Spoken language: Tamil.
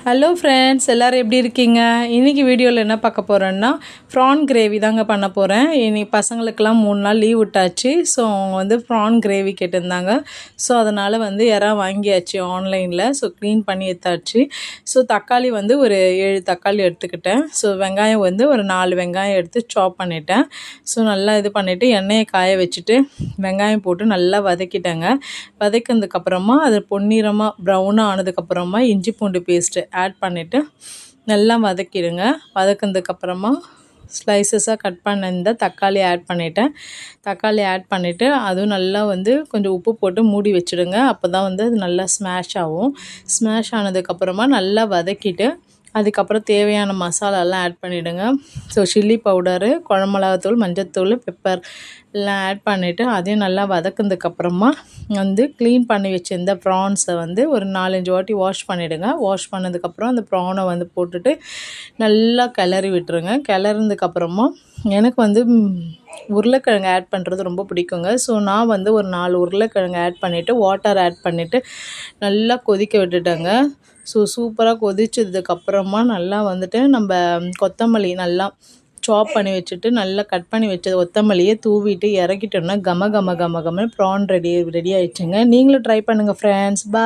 ஹலோ ஃப்ரெண்ட்ஸ், எல்லோரும் எப்படி இருக்கீங்க? இன்றைக்கி வீடியோவில் என்ன பார்க்க போகிறேன்னா ப்ரான் கிரேவி தாங்க பண்ண போகிறேன். இன்றைக்கி பசங்களுக்கெல்லாம் 3 நாள் லீவ் விட்டாச்சு. ஸோ அவங்க வந்து ப்ரான் கிரேவி கேட்டிருந்தாங்க. ஸோ அதனால் வந்து எறா வாங்கியாச்சு ஆன்லைனில். ஸோ க்ளீன் பண்ணி எடுத்தாச்சு. ஸோ தக்காளி வந்து ஒரு 7 தக்காளி எடுத்துக்கிட்டேன். ஸோ வெங்காயம் வந்து ஒரு 4 வெங்காயம் எடுத்து சாப் பண்ணிட்டேன். ஸோ நல்லா இது பண்ணிவிட்டு எண்ணெயை காய வச்சுட்டு வெங்காயம் போட்டு நல்லா வதக்கிட்டேங்க. வதக்கினதுக்கப்புறமா அது பொன்னிறமாக ப்ரௌனாக ஆனதுக்கப்புறமா இஞ்சி பூண்டு பேஸ்ட்டு ஆட் பண்ணிவிட்டு நல்லா வதக்கிடுங்க. வதக்கினதுக்கப்புறமா ஸ்லைசஸாக கட் பண்ண இந்த தக்காளி ஆட் பண்ணிவிட்டேன். தக்காளி ஆட் பண்ணிவிட்டு அதுவும் நல்லா வந்து கொஞ்சம் உப்பு போட்டு மூடி வச்சுடுங்க. அப்போ தான் வந்து அது நல்லா ஸ்மாஷ் ஆகும். ஸ்மாஷ் ஆனதுக்கப்புறமா நல்லா வதக்கிட்டு அதுக்கப்புறம் தேவையான மசாலாலாம் ஆட் பண்ணிவிடுங்க. ஸோ சில்லி பவுடரு, குழம்பு மிளகாத்தூள், மஞ்சத்தூள், பெப்பர் எல்லாம் ஆட் பண்ணிவிட்டு அதையும் நல்லா வதக்குனதுக்கப்புறமா வந்து க்ளீன் பண்ணி வச்சுருந்த ப்ரான்ஸை வந்து ஒரு 4-5 வாட்டி வாஷ் பண்ணிவிடுங்க. வாஷ் பண்ணதுக்கப்புறம் அந்த ப்ரானை வந்து போட்டுட்டு நல்லா கிளறி விட்டுருங்க. கிளறினதுக்கப்புறமா எனக்கு வந்து உருளைக்கிழங்கு ஆட் பண்ணுறது ரொம்ப பிடிக்குங்க. ஸோ நான் வந்து ஒரு 4 உருளைக்கிழங்கு ஆட் பண்ணிவிட்டு வாட்டர் ஆட் பண்ணிவிட்டு நல்லா கொதிக்க விட்டுட்டேங்க. ஸோ சூப்பராக கொதிச்சதுக்கப்புறமா நல்லா வந்துட்டு நம்ம கொத்தமல்லி நல்லா சாப் பண்ணி வச்சுட்டு நல்லா கட் பண்ணி வச்சது கொத்தமல்லியை தூவிட்டு இறக்கிட்டோம்னா கம கம கம கம ப்ரான் ரெடி ஆயிடுச்சுங்க. நீங்களும் ட்ரை பண்ணுங்கள் ஃப்ரெண்ட்ஸ். பாய்.